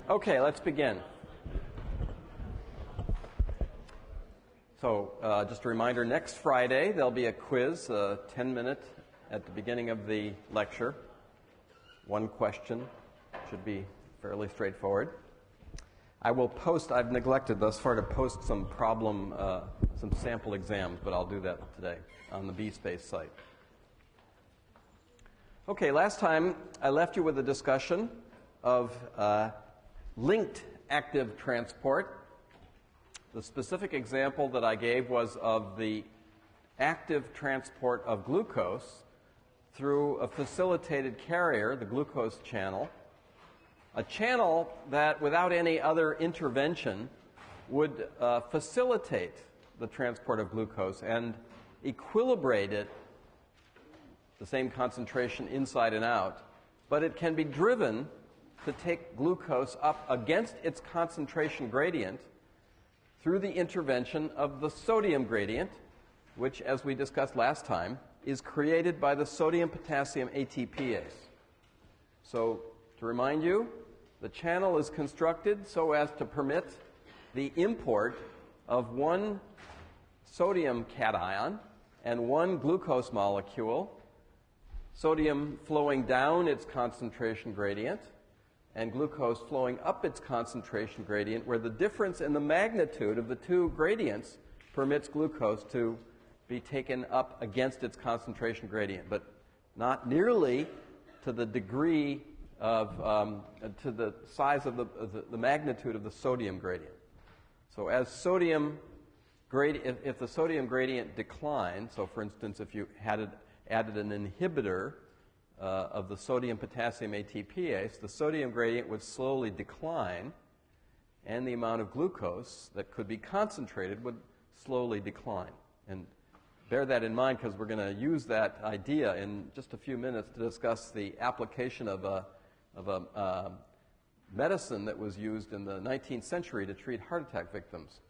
Okay, let's begin. So, just a reminder, next Friday there'll be a quiz, 10-minute at the beginning of the lecture. One question, should be fairly straightforward. I will post, I've neglected thus far to post some some sample exams, but I'll do that today on the BSpace site. Okay, last time I left you with a discussion of linked active transport. The specific example that I gave was of the active transport of glucose through a facilitated carrier, the glucose channel, a channel that without any other intervention would facilitate the transport of glucose and equilibrate it, the same concentration inside and out, but it can be driven to take glucose up against its concentration gradient through the intervention of the sodium gradient, which, as we discussed last time, is created by the sodium-potassium ATPase. So, to remind you, the channel is constructed so as to permit the import of one sodium cation and one glucose molecule, sodium flowing down its concentration gradient, and glucose flowing up its concentration gradient, where the difference in the magnitude of the two gradients permits glucose to be taken up against its concentration gradient, but not nearly to the degree of, to the size of the magnitude of the sodium gradient. So as sodium gradient, if the sodium gradient declined, so for instance, if you added an inhibitor of the sodium-potassium ATPase, the sodium gradient would slowly decline, and the amount of glucose that could be concentrated would slowly decline. And bear that in mind, because we're going to use that idea in just a few minutes to discuss the application of a medicine that was used in the 19th century to treat heart attack victims.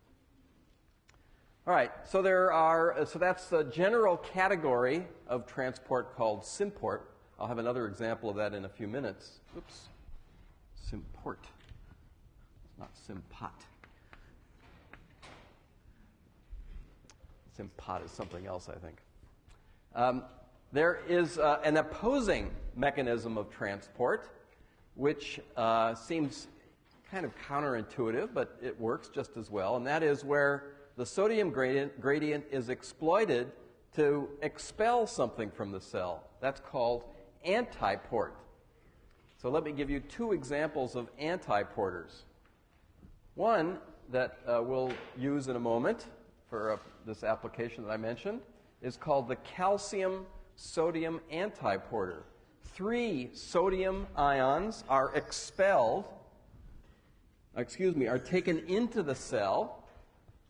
All right, so that's the general category of transport called symport. I'll have another example of that in a few minutes. Oops. Symport. It's not sympot. Sympot is something else, I think. There is an opposing mechanism of transport, which seems kind of counterintuitive, but it works just as well, and that is where the sodium gradient is exploited to expel something from the cell. That's called antiport. So let me give you two examples of antiporters. One that we'll use in a moment for this application that I mentioned is called the calcium-sodium antiporter. 3 sodium ions are taken into the cell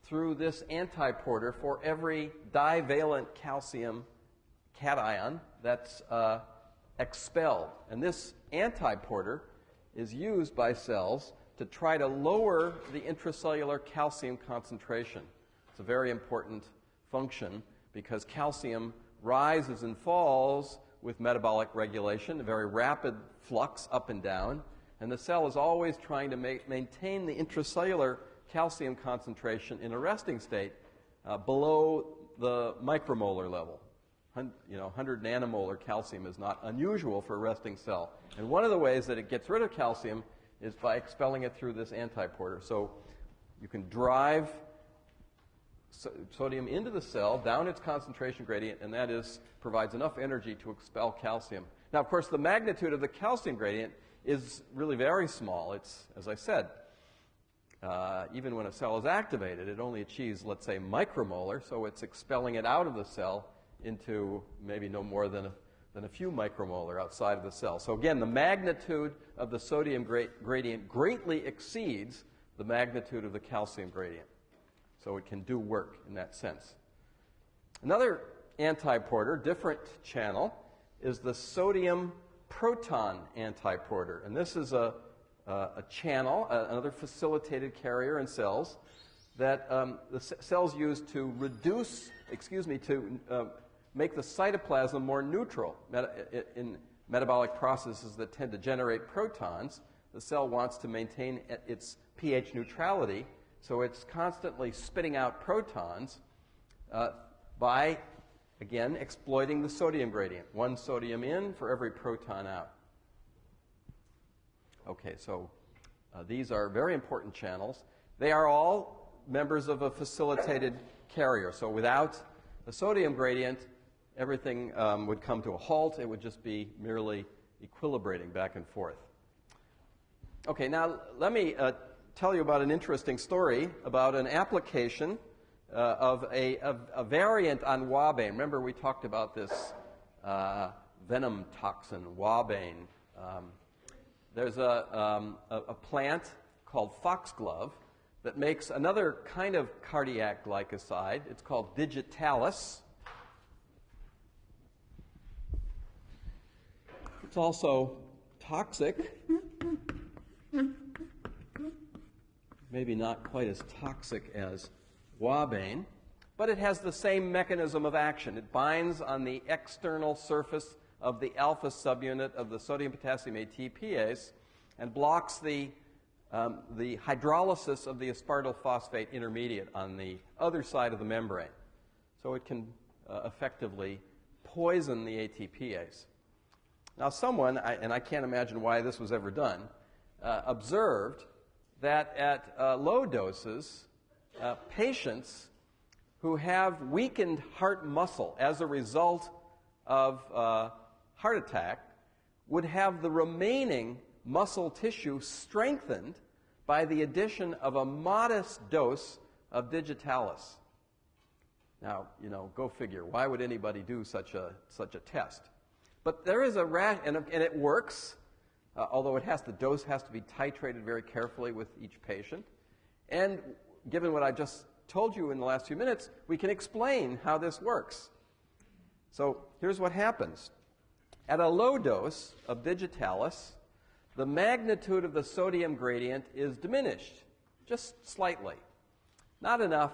through this antiporter for every divalent calcium cation that's expelled. And this antiporter is used by cells to try to lower the intracellular calcium concentration. It's a very important function because calcium rises and falls with metabolic regulation, a very rapid flux up and down, and the cell is always trying to maintain the intracellular calcium concentration in a resting state below the micromolar level. 100 nanomolar calcium is not unusual for a resting cell. And one of the ways that it gets rid of calcium is by expelling it through this antiporter. So you can drive sodium into the cell, down its concentration gradient, and that provides enough energy to expel calcium. Now, of course, the magnitude of the calcium gradient is really very small. It's, as I said, even when a cell is activated, it only achieves, let's say, micromolar, so it's expelling it out of the cell into maybe no more than a few micromolar outside of the cell. So again, the magnitude of the sodium gradient greatly exceeds the magnitude of the calcium gradient. So it can do work in that sense. Another antiporter, different channel, is the sodium proton antiporter. And this is a channel, another facilitated carrier in cells that the cells use to make the cytoplasm more neutral. In metabolic processes that tend to generate protons, the cell wants to maintain its pH neutrality, so it's constantly spitting out protons by, again, exploiting the sodium gradient. One sodium in for every proton out. Okay, so these are very important channels. They are all members of a facilitated carrier. So without the sodium gradient, everything would come to a halt. It would just be merely equilibrating back and forth. Okay, now let me tell you about an interesting story about an application of a variant on wabane. Remember, we talked about this venom toxin, wabane. There's a plant called foxglove that makes another kind of cardiac glycoside. It's called digitalis. It's also toxic. Maybe not quite as toxic as wabane, but it has the same mechanism of action. It binds on the external surface of the alpha subunit of the sodium-potassium ATPase and blocks the hydrolysis of the aspartyl phosphate intermediate on the other side of the membrane. So it can effectively poison the ATPase. Now someone, and I can't imagine why this was ever done, observed that at low doses, patients who have weakened heart muscle as a result of heart attack would have the remaining muscle tissue strengthened by the addition of a modest dose of digitalis. Now, go figure. Why would anybody do such a test? But there is and it works, although the dose has to be titrated very carefully with each patient. And given what I just told you in the last few minutes, we can explain how this works. So here's what happens. At a low dose of digitalis, the magnitude of the sodium gradient is diminished, just slightly. Not enough,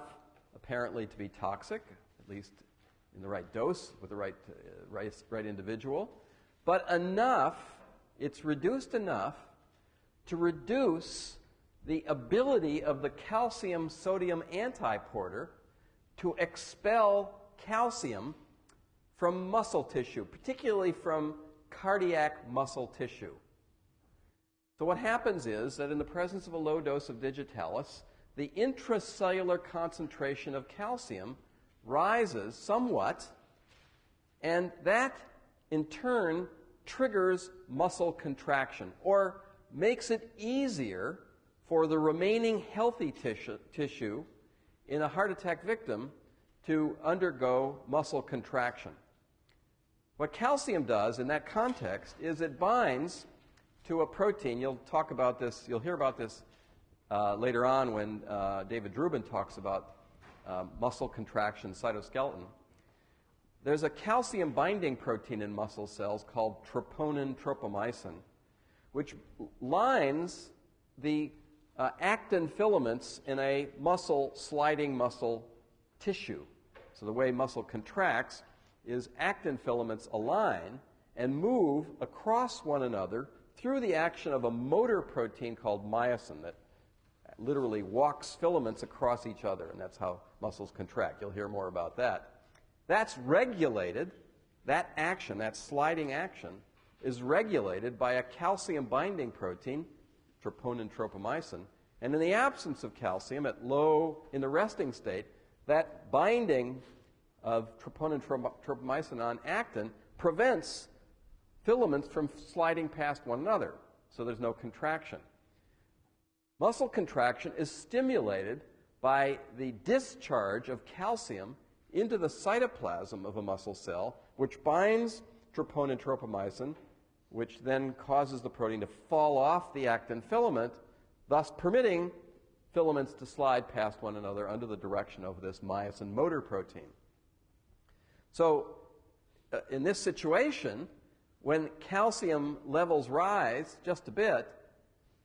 apparently, to be toxic, at least in the right dose with the right individual, but enough, it's reduced enough to reduce the ability of the calcium-sodium antiporter to expel calcium from muscle tissue, particularly from cardiac muscle tissue. So what happens is that in the presence of a low dose of digitalis, the intracellular concentration of calcium rises somewhat, and that in turn triggers muscle contraction, or makes it easier for the remaining healthy tissue in a heart attack victim to undergo muscle contraction. What calcium does in that context is it binds to a protein. You'll hear about this later on when David Drubin talks about muscle contraction, cytoskeleton. There's a calcium binding protein in muscle cells called troponin tropomyosin, which lines the actin filaments in a sliding muscle tissue. So the way muscle contracts is actin filaments align and move across one another through the action of a motor protein called myosin that literally walks filaments across each other, and that's how muscles contract. You'll hear more about that. That's regulated, that action, that sliding action, is regulated by a calcium binding protein, troponin tropomyosin, and in the absence of calcium in the resting state, that binding of troponin tropomyosin on actin prevents filaments from sliding past one another, so there's no contraction. Muscle contraction is stimulated by the discharge of calcium into the cytoplasm of a muscle cell, which binds troponin tropomyosin, which then causes the protein to fall off the actin filament, thus permitting filaments to slide past one another under the direction of this myosin motor protein. So in this situation, when calcium levels rise just a bit,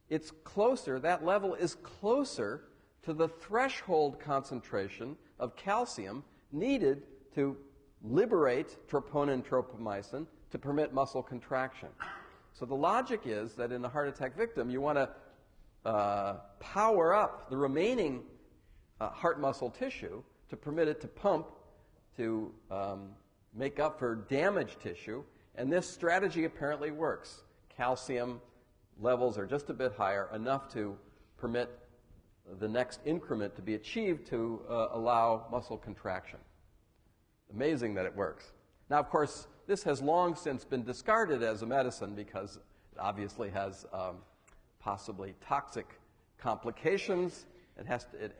that level is closer to the threshold concentration of calcium needed to liberate troponin tropomyosin to permit muscle contraction. So the logic is that in a heart attack victim, you want to power up the remaining heart muscle tissue to permit it to pump to make up for damaged tissue. And this strategy apparently works. Calcium levels are just a bit higher, enough to permit the next increment to be achieved to allow muscle contraction. Amazing that it works. Now, of course, this has long since been discarded as a medicine because it obviously has possibly toxic complications. It has to,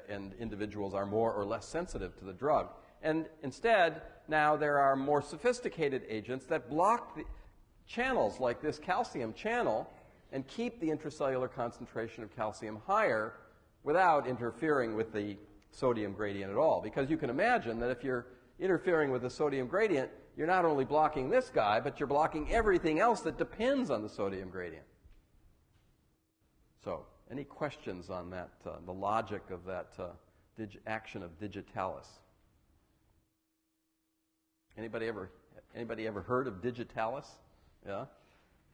and individuals are more or less sensitive to the drug. And instead, now there are more sophisticated agents that block the channels like this calcium channel and keep the intracellular concentration of calcium higher without interfering with the sodium gradient at all. Because you can imagine that if you're interfering with the sodium gradient, you're not only blocking this guy, but you're blocking everything else that depends on the sodium gradient. So, any questions on that, the logic of that action of digitalis? Anybody ever heard of digitalis? Yeah?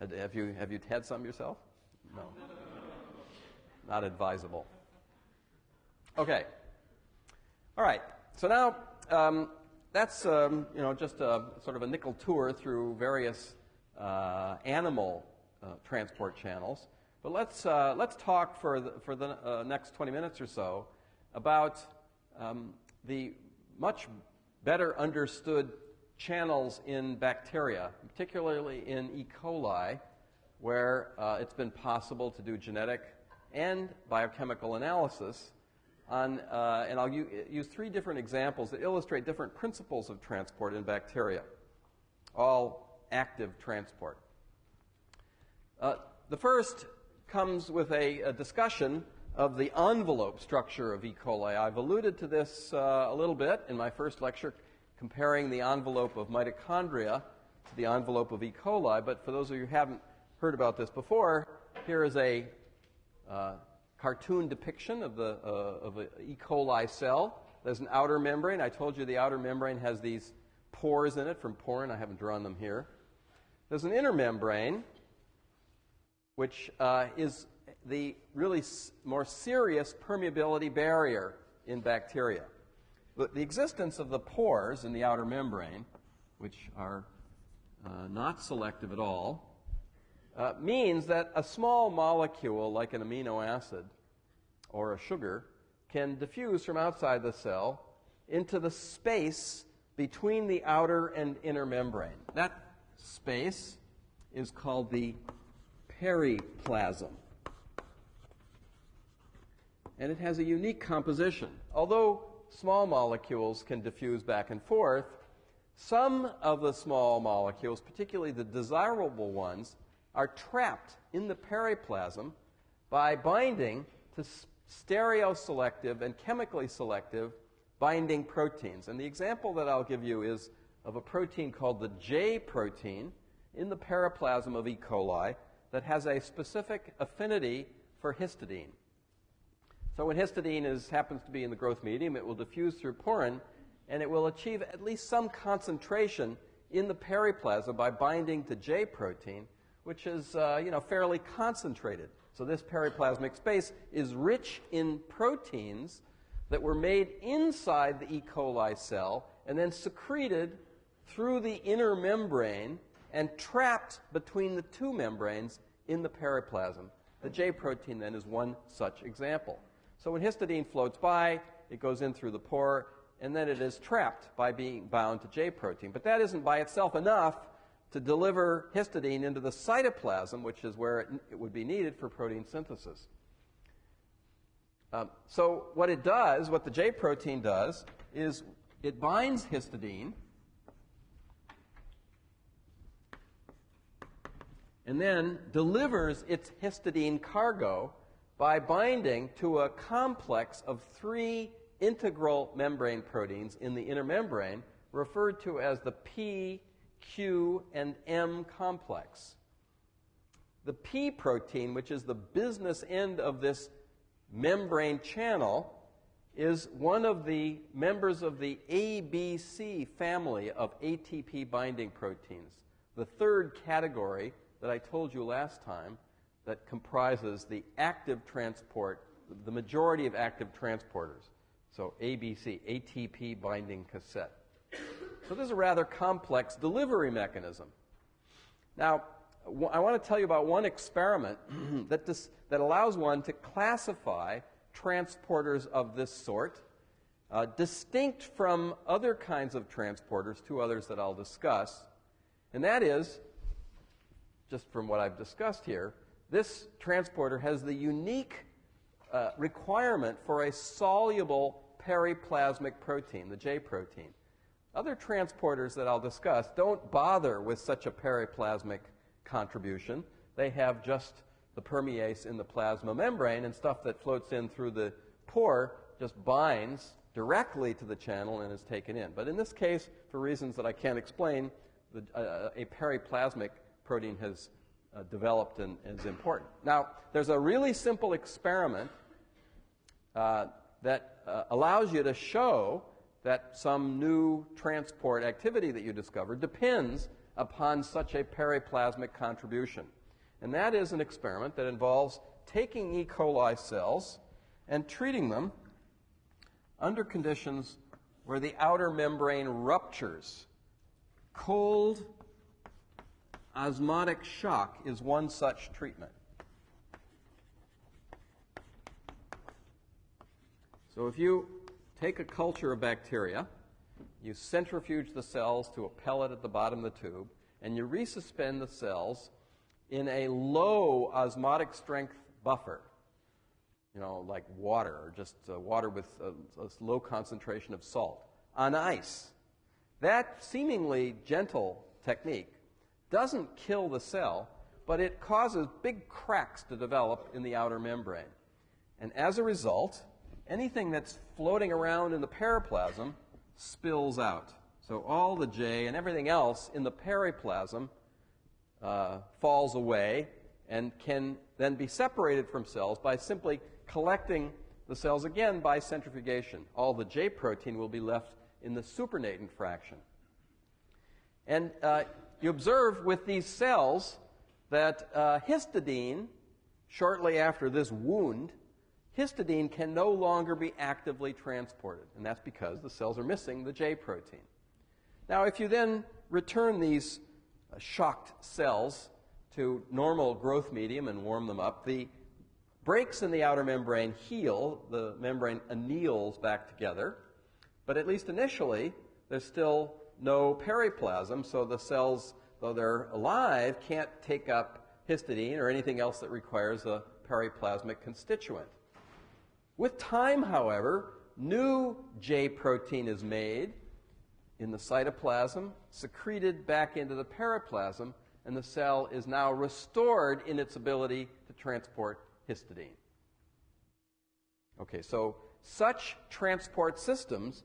Have you had some yourself? No. Not advisable. Okay. All right. So now that's just a sort of a nickel tour through various animal transport channels. But let's talk for the next 20 minutes or so about the much better understood channels in bacteria, particularly in E. coli, where it's been possible to do genetic and biochemical analysis on, and I'll use three different examples that illustrate different principles of transport in bacteria, all active transport. The first comes with a discussion of the envelope structure of E. coli. I've alluded to this a little bit in my first lecture, comparing the envelope of mitochondria to the envelope of E. coli, but for those of you who haven't heard about this before, here is a cartoon depiction of an E. coli cell. There's an outer membrane. I told you the outer membrane has these pores in it from porrin. I haven't drawn them here. There's an inner membrane, which is the really more serious permeability barrier in bacteria. The existence of the pores in the outer membrane, which are not selective at all, means that a small molecule like an amino acid or a sugar can diffuse from outside the cell into the space between the outer and inner membrane. That space is called the periplasm. And it has a unique composition. Although small molecules can diffuse back and forth, some of the small molecules, particularly the desirable ones, are trapped in the periplasm by binding to stereoselective and chemically selective binding proteins. And the example that I'll give you is of a protein called the J protein in the periplasm of E. coli that has a specific affinity for histidine. So when histidine happens to be in the growth medium, it will diffuse through porrin, and it will achieve at least some concentration in the periplasm by binding to J protein, which is fairly concentrated. So this periplasmic space is rich in proteins that were made inside the E. coli cell and then secreted through the inner membrane and trapped between the two membranes in the periplasm. The J protein then is one such example. So when histidine floats by, it goes in through the pore, and then it is trapped by being bound to J protein. But that isn't by itself enough to deliver histidine into the cytoplasm, which is where it would be needed for protein synthesis. So what the J protein does, is it binds histidine and then delivers its histidine cargo by binding to a complex of three integral membrane proteins in the inner membrane, referred to as the P, Q, and M complex. The P protein, which is the business end of this membrane channel, is one of the members of the ABC family of ATP binding proteins, the third category that I told you last time that comprises the active transport, the majority of active transporters. So ABC, ATP binding cassette. So this is a rather complex delivery mechanism. Now, I want to tell you about one experiment that allows one to classify transporters of this sort, distinct from other kinds of transporters, two others that I'll discuss. And that is, just from what I've discussed here, this transporter has the unique requirement for a soluble periplasmic protein, the J protein. Other transporters that I'll discuss don't bother with such a periplasmic contribution. They have just the permease in the plasma membrane, and stuff that floats in through the pore just binds directly to the channel and is taken in. But in this case, for reasons that I can't explain, a periplasmic protein has developed and is important. Now, there's a really simple experiment that allows you to show that some new transport activity that you discovered depends upon such a periplasmic contribution. And that is an experiment that involves taking E. coli cells and treating them under conditions where the outer membrane ruptures. Cold osmotic shock is one such treatment. So if you take a culture of bacteria, you centrifuge the cells to a pellet at the bottom of the tube, and you resuspend the cells in a low osmotic strength buffer, like water, or just water with a low concentration of salt, on ice. That seemingly gentle technique doesn't kill the cell, but it causes big cracks to develop in the outer membrane. And as a result, anything that's floating around in the periplasm spills out. So all the J and everything else in the periplasm falls away and can then be separated from cells by simply collecting the cells again by centrifugation. All the J protein will be left in the supernatant fraction. And you observe with these cells that histidine, shortly after this wound, histidine can no longer be actively transported, and that's because the cells are missing the J protein. Now, if you then return these shocked cells to normal growth medium and warm them up, the breaks in the outer membrane heal, the membrane anneals back together, but at least initially, there's still no periplasm, so the cells, though they're alive, can't take up histidine or anything else that requires a periplasmic constituent. With time, however, new J protein is made in the cytoplasm, secreted back into the periplasm, and the cell is now restored in its ability to transport histidine. Okay, so such transport systems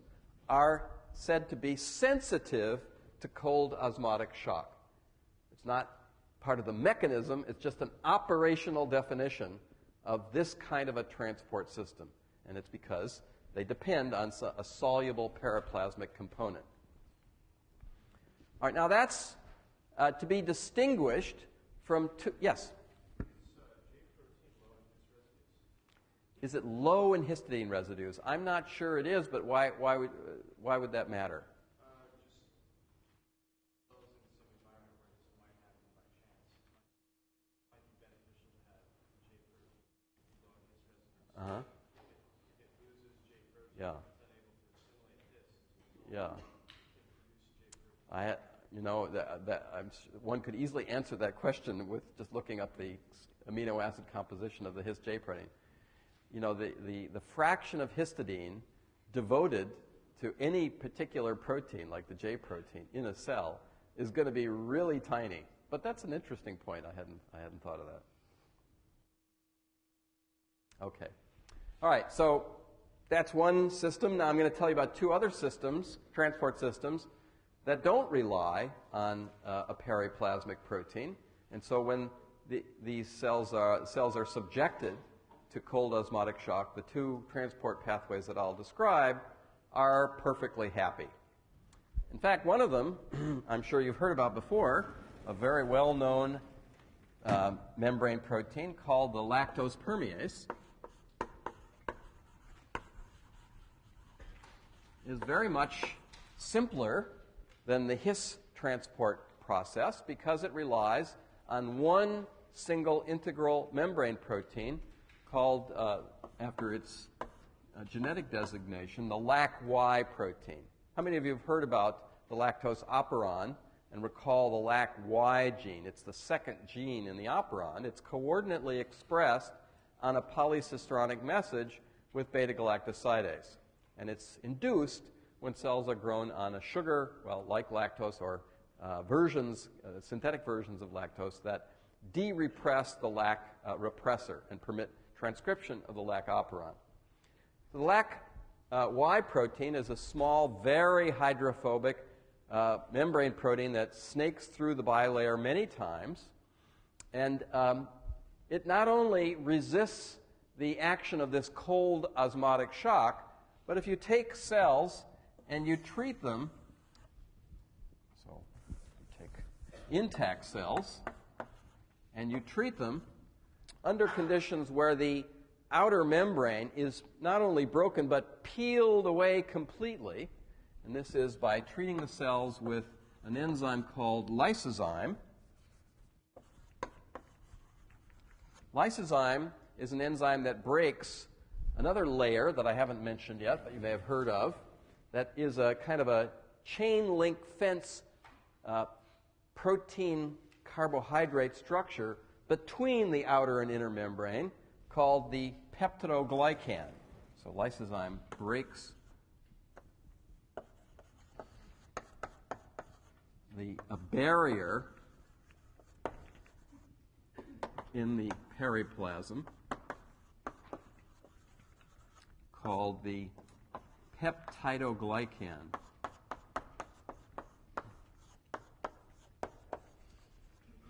are said to be sensitive to cold osmotic shock. It's not part of the mechanism, it's just an operational definition of this kind of a transport system. And it's because they depend on a soluble periplasmic component. All right, now that's to be distinguished from two. Yes? Is it low in histidine residues? I'm not sure it is, but why would that matter? Uh-huh. Yeah. Yeah. One could easily answer that question with just looking up the amino acid composition of the His-J protein. The fraction of histidine devoted to any particular protein, like the J protein, in a cell is going to be really tiny. But that's an interesting point. I hadn't thought of that. Okay. All right, so that's one system. Now I'm going to tell you about two other systems, transport systems, that don't rely on a periplasmic protein. And so when these cells are subjected to cold osmotic shock, the two transport pathways that I'll describe are perfectly happy. In fact, one of them, I'm sure you've heard about before, a very well-known membrane protein called the lactose permease is very much simpler than the His transport process because it relies on one single integral membrane protein called, after its genetic designation, the LAC-Y protein. How many of you have heard about the lactose operon and recall the LAC-Y gene? It's the second gene in the operon. It's coordinately expressed on a polycistronic message with beta-galactosidase. And it's induced when cells are grown on a sugar, well, like lactose or synthetic versions of lactose that de-repress the LAC repressor and permit transcription of the LAC operon. The LAC-Y protein is a small, very hydrophobic membrane protein that snakes through the bilayer many times, and it not only resists the action of this cold osmotic shock, but if you take cells and you treat them, so you take intact cells and you treat them under conditions where the outer membrane is not only broken but peeled away completely, and this is by treating the cells with an enzyme called lysozyme. Lysozyme is an enzyme that breaks another layer that I haven't mentioned yet, but you may have heard of, that is a kind of a chain link fence protein carbohydrate structure between the outer and inner membrane called the peptidoglycan. So lysozyme breaks a barrier in the periplasm called the peptidoglycan.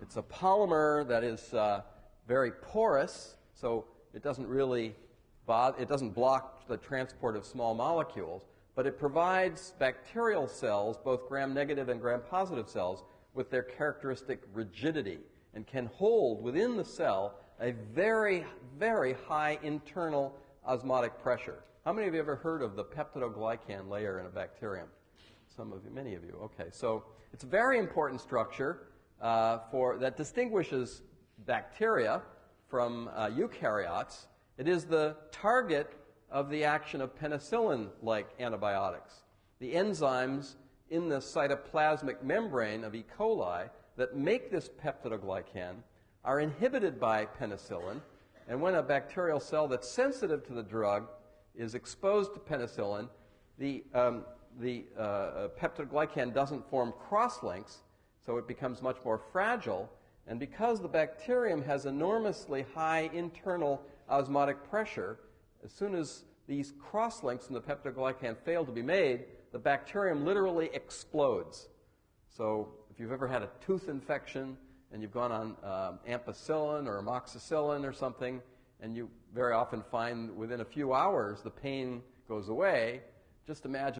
It's a polymer that is very porous, so it doesn't really it doesn't block the transport of small molecules, but it provides bacterial cells, both gram-negative and gram-positive cells, with their characteristic rigidity and can hold within the cell a very, very high internal osmotic pressure. How many of you have ever heard of the peptidoglycan layer in a bacterium? Some of you, many of you. Okay, so it's a very important structure that distinguishes bacteria from eukaryotes. It is the target of the action of penicillin-like antibiotics. The enzymes in the cytoplasmic membrane of E. coli that make this peptidoglycan are inhibited by penicillin, and when a bacterial cell that's sensitive to the drug is exposed to penicillin, the peptidoglycan doesn't form cross-links, so it becomes much more fragile. And because the bacterium has enormously high internal osmotic pressure, as soon as these cross-links in the peptidoglycan fail to be made, the bacterium literally explodes. So if you've ever had a tooth infection and you've gone on ampicillin or amoxicillin or something, and you very often find within a few hours the pain goes away, just imagine